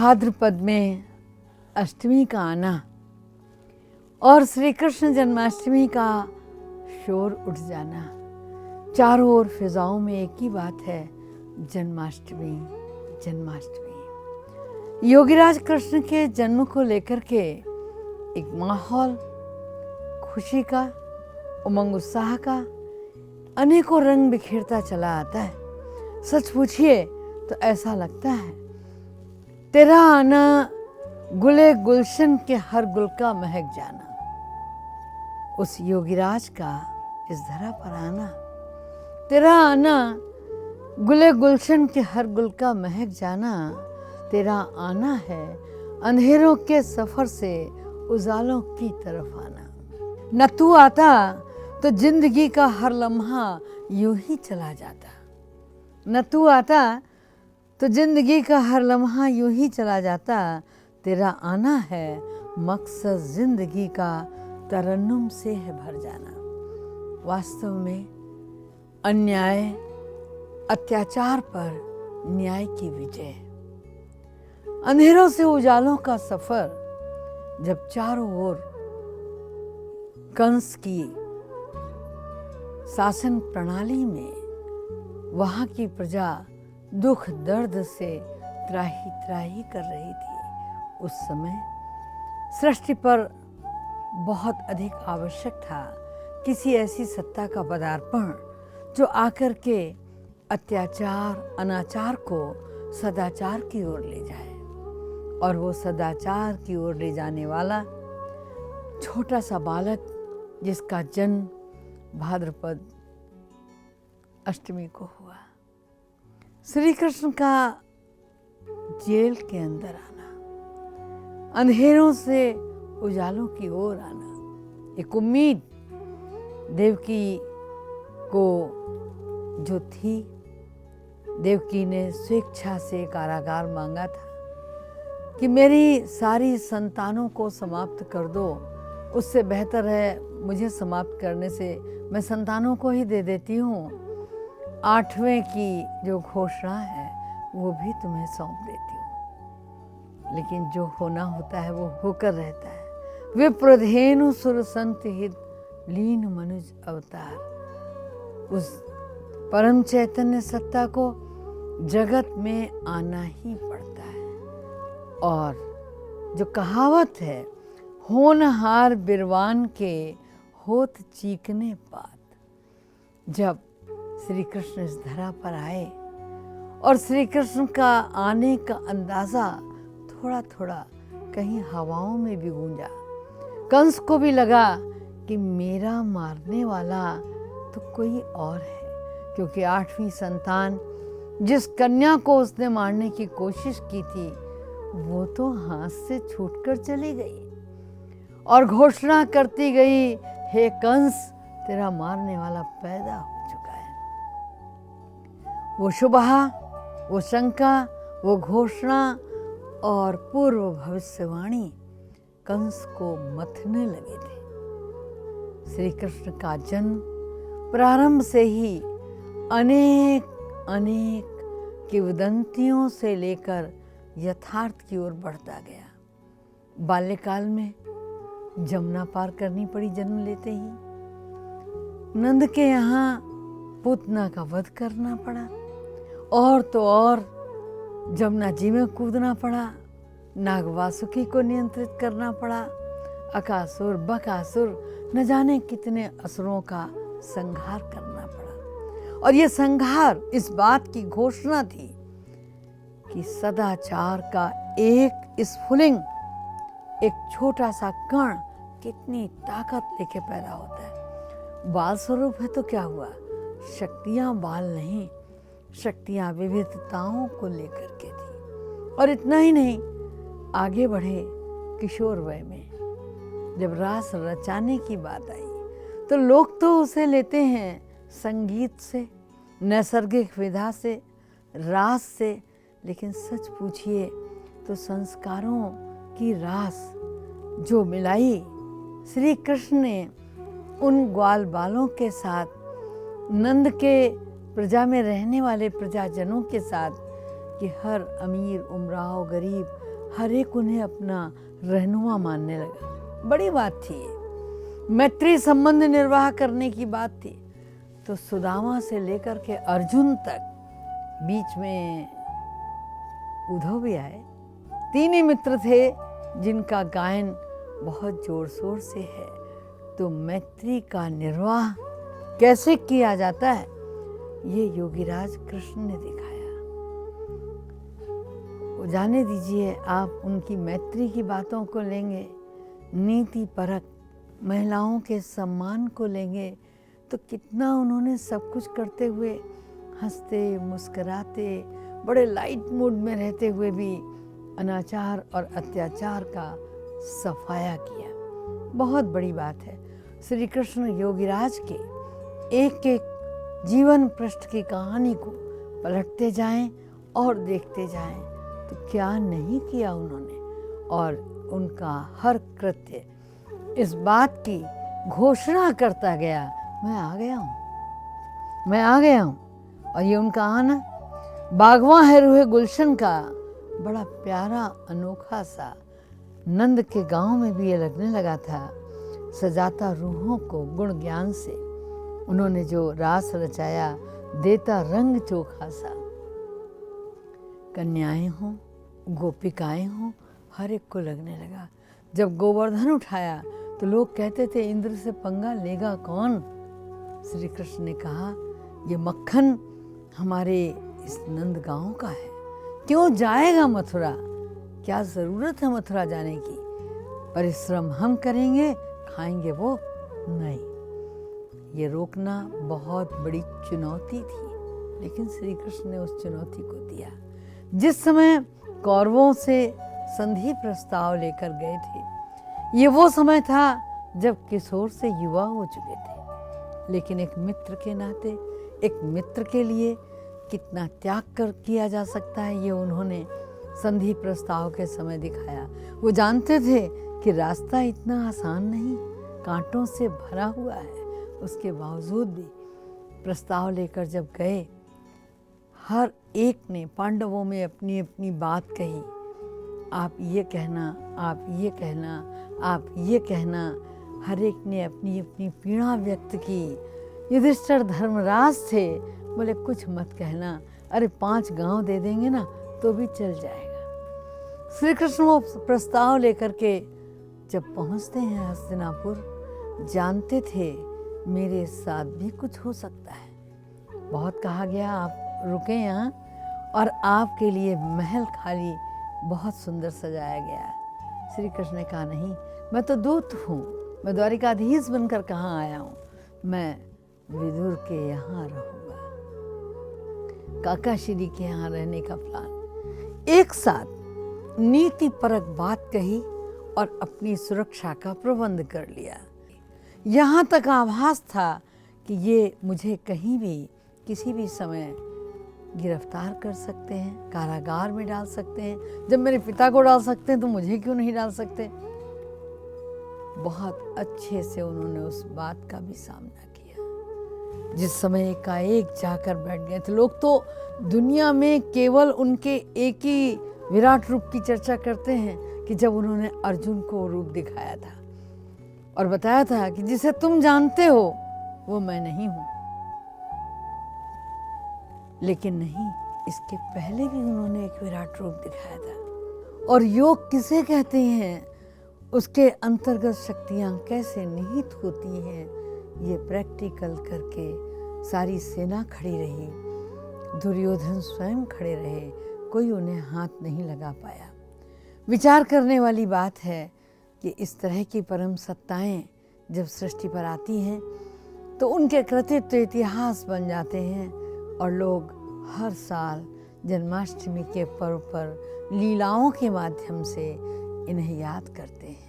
भाद्रपद में अष्टमी का आना और श्री कृष्ण जन्माष्टमी का शोर उठ जाना, चारों ओर फिजाओं में एक ही बात है, जन्माष्टमी जन्माष्टमी। योगीराज कृष्ण के जन्म को लेकर के एक माहौल खुशी का, उमंग उत्साह का अनेकों रंग बिखेरता चला आता है। सच पूछिए तो ऐसा लगता है तेरा आना गुले गुलशन के हर गुल का महक जाना। उस योगीराज का इस धरा पर आना, तेरा आना गुले गुलशन के हर गुल का महक जाना। तेरा आना है अंधेरों के सफर से उजालों की तरफ आना। न तू आता तो जिंदगी का हर लम्हा यूं ही चला जाता। न तू आता तो जिंदगी का हर लम्हा यूं ही चला जाता। तेरा आना है मकसद जिंदगी का तरन्नुम से है भर जाना। वास्तव में अन्याय अत्याचार पर न्याय की विजय, अंधेरों से उजालों का सफर। जब चारों ओर कंस की शासन प्रणाली में वहां की प्रजा दुख दर्द से त्राही त्राही कर रही थी, उस समय सृष्टि पर बहुत अधिक आवश्यक था किसी ऐसी सत्ता का पदार्पण जो आकर के अत्याचार अनाचार को सदाचार की ओर ले जाए। और वो सदाचार की ओर ले जाने वाला छोटा सा बालक जिसका जन्म भाद्रपद अष्टमी को हुआ, श्री कृष्ण का जेल के अंदर आना, अंधेरों से उजालों की ओर आना। एक उम्मीद देवकी को जो थी, देवकी ने स्वेच्छा से कारागार मांगा था कि मेरी सारी संतानों को समाप्त कर दो, उससे बेहतर है मुझे समाप्त करने से मैं संतानों को ही दे देती हूँ। 8वें की जो घोषणा है वो भी तुम्हें सौंप देती हूँ। लेकिन जो होना होता है वो होकर रहता है। वे प्रधेनु सुर संत हित लीन मनुज अवतार। उस परम चैतन्य सत्ता को जगत में आना ही पड़ता है। और जो कहावत है, होनहार बिरवान के होत चीकने पात। जब श्री कृष्ण इस धरा पर आए और श्री कृष्ण का आने का अंदाजा थोड़ा थोड़ा कहीं हवाओं में भी गूंजा, कंस को भी लगा कि मेरा मारने वाला तो कोई और है, क्योंकि 8वीं संतान जिस कन्या को उसने मारने की कोशिश की थी वो तो हाथ से छूटकर चली गई और घोषणा करती गई, हे कंस, तेरा मारने वाला पैदा हो चुका है। वो शुबहा, वो शंका, वो घोषणा और पूर्व भविष्यवाणी कंस को मथने लगे थे। श्री कृष्ण का जन्म प्रारंभ से ही अनेक अनेक किंवदंतियों से लेकर यथार्थ की ओर बढ़ता गया। बाल्यकाल में जमुना पार करनी पड़ी जन्म लेते ही। नंद के यहाँ पूतना का वध करना पड़ा, और तो और जमुना जी में कूदना पड़ा, नाग वासुकी को नियंत्रित करना पड़ा, अकासुर बकासुर न जाने कितने असुरों का संहार करना पड़ा। और ये संहार इस बात की घोषणा थी कि सदाचार का एक स्फुलिंग, एक छोटा सा कण कितनी ताकत लेके पैदा होता है। बाल स्वरूप है तो क्या हुआ, शक्तियां बाल नहीं, शक्तियां विविधताओं को लेकर के थी। और इतना ही नहीं, आगे बढ़े किशोर वय में जब रास रचाने की बात आई तो लोग तो उसे लेते हैं संगीत से, नैसर्गिक विधा से, रास से, लेकिन सच पूछिए तो संस्कारों की रास जो मिलाई श्री कृष्ण ने उन ग्वाल बालों के साथ, नंद के प्रजा में रहने वाले प्रजाजनों के साथ, कि हर अमीर उमराव गरीब हर एक उन्हें अपना रहनुमा मानने लगा। बड़ी बात थी ये, मैत्री संबंध निर्वाह करने की बात थी। तो सुदामा से लेकर के अर्जुन तक, बीच में उद्धव भी आए। 3 ही मित्र थे जिनका गायन बहुत जोर शोर से है। तो मैत्री का निर्वाह कैसे किया जाता है, ये योगीराज कृष्ण ने दिखाया। जाने दीजिए, आप उनकी मैत्री की बातों को लेंगे, नीति परक महिलाओं के सम्मान को लेंगे, तो कितना उन्होंने सब कुछ करते हुए, हंसते मुस्कुराते, बड़े लाइट मूड में रहते हुए भी अनाचार और अत्याचार का सफाया किया। बहुत बड़ी बात है। श्री कृष्ण योगीराज के एक एक जीवन पृष्ठ की कहानी को पलटते जाएं और देखते जाएं, तो क्या नहीं किया उन्होंने। और उनका हर कृत्य इस बात की घोषणा करता गया, मैं आ गया हूँ, मैं आ गया हूँ। और ये उनका आना बागवा है रूहे गुलशन का बड़ा प्यारा अनोखा सा, नंद के गांव में भी ये लगने लगा था। सजाता रूहों को गुण ज्ञान से, उन्होंने जो रास रचाया देता रंग चोखा सा। कन्याएं हों, गोपिकाएं हों, हर एक को लगने लगा। जब गोवर्धन उठाया तो लोग कहते थे इंद्र से पंगा लेगा कौन। श्री कृष्ण ने कहा, ये मक्खन हमारे इस नंद गांव का है, क्यों जाएगा मथुरा, क्या ज़रूरत है मथुरा जाने की। परिश्रम हम करेंगे, खाएंगे वो नहीं। ये रोकना बहुत बड़ी चुनौती थी, लेकिन श्री कृष्ण ने उस चुनौती को दिया। जिस समय कौरवों से संधि प्रस्ताव लेकर गए थे, ये वो समय था जब किशोर से युवा हो चुके थे। लेकिन एक मित्र के नाते, एक मित्र के लिए कितना त्याग कर किया जा सकता है, ये उन्होंने संधि प्रस्ताव के समय दिखाया। वो जानते थे कि रास्ता इतना आसान नहीं, कांटों से भरा हुआ है। उसके बावजूद भी प्रस्ताव लेकर जब गए, हर एक ने पांडवों में अपनी अपनी बात कही। आप ये कहना, आप ये कहना, आप ये कहना, हर एक ने अपनी अपनी पीड़ा व्यक्त की। युधिष्ठिर धर्मराज थे, बोले कुछ मत कहना, अरे 5 गांव दे देंगे ना तो भी चल जाएगा। श्री कृष्ण वो प्रस्ताव लेकर के जब पहुंचते हैं हस्तिनापुर, जानते थे मेरे साथ भी कुछ हो सकता है। बहुत कहा गया आप रुके यहाँ, और आपके लिए महल खाली बहुत सुंदर सजाया गया। श्री कृष्ण ने कहा नहीं, मैं तो दूत हूँ, मैं द्वारिकाधीश बनकर कहाँ आया हूँ, मैं विदुर के यहाँ रहूँगा। काकाश्री के यहाँ रहने का प्लान। एक साथ नीति परक बात कही और अपनी सुरक्षा का प्रबंध कर लिया। यहाँ तक आभास था कि ये मुझे कहीं भी किसी भी समय गिरफ्तार कर सकते हैं, कारागार में डाल सकते हैं। जब मेरे पिता को डाल सकते हैं तो मुझे क्यों नहीं डाल सकते। बहुत अच्छे से उन्होंने उस बात का भी सामना किया। जिस समय एकाएक जाकर बैठ गए थे, लोग तो दुनिया में केवल उनके एक ही विराट रूप की चर्चा करते हैं कि जब उन्होंने अर्जुन को रूप दिखाया था और बताया था कि जिसे तुम जानते हो वो मैं नहीं हूं। लेकिन नहीं, इसके पहले भी उन्होंने एक विराट रूप दिखाया था। और योग किसे कहते हैं, उसके अंतर्गत शक्तियां कैसे निहित होती हैं, ये प्रैक्टिकल करके सारी सेना खड़ी रही, दुर्योधन स्वयं खड़े रहे, कोई उन्हें हाथ नहीं लगा पाया। विचार करने वाली बात है कि इस तरह की परम सत्ताएं जब सृष्टि पर आती हैं तो उनके कृतित्व इतिहास बन जाते हैं, और लोग हर साल जन्माष्टमी के पर्व पर लीलाओं के माध्यम से इन्हें याद करते हैं।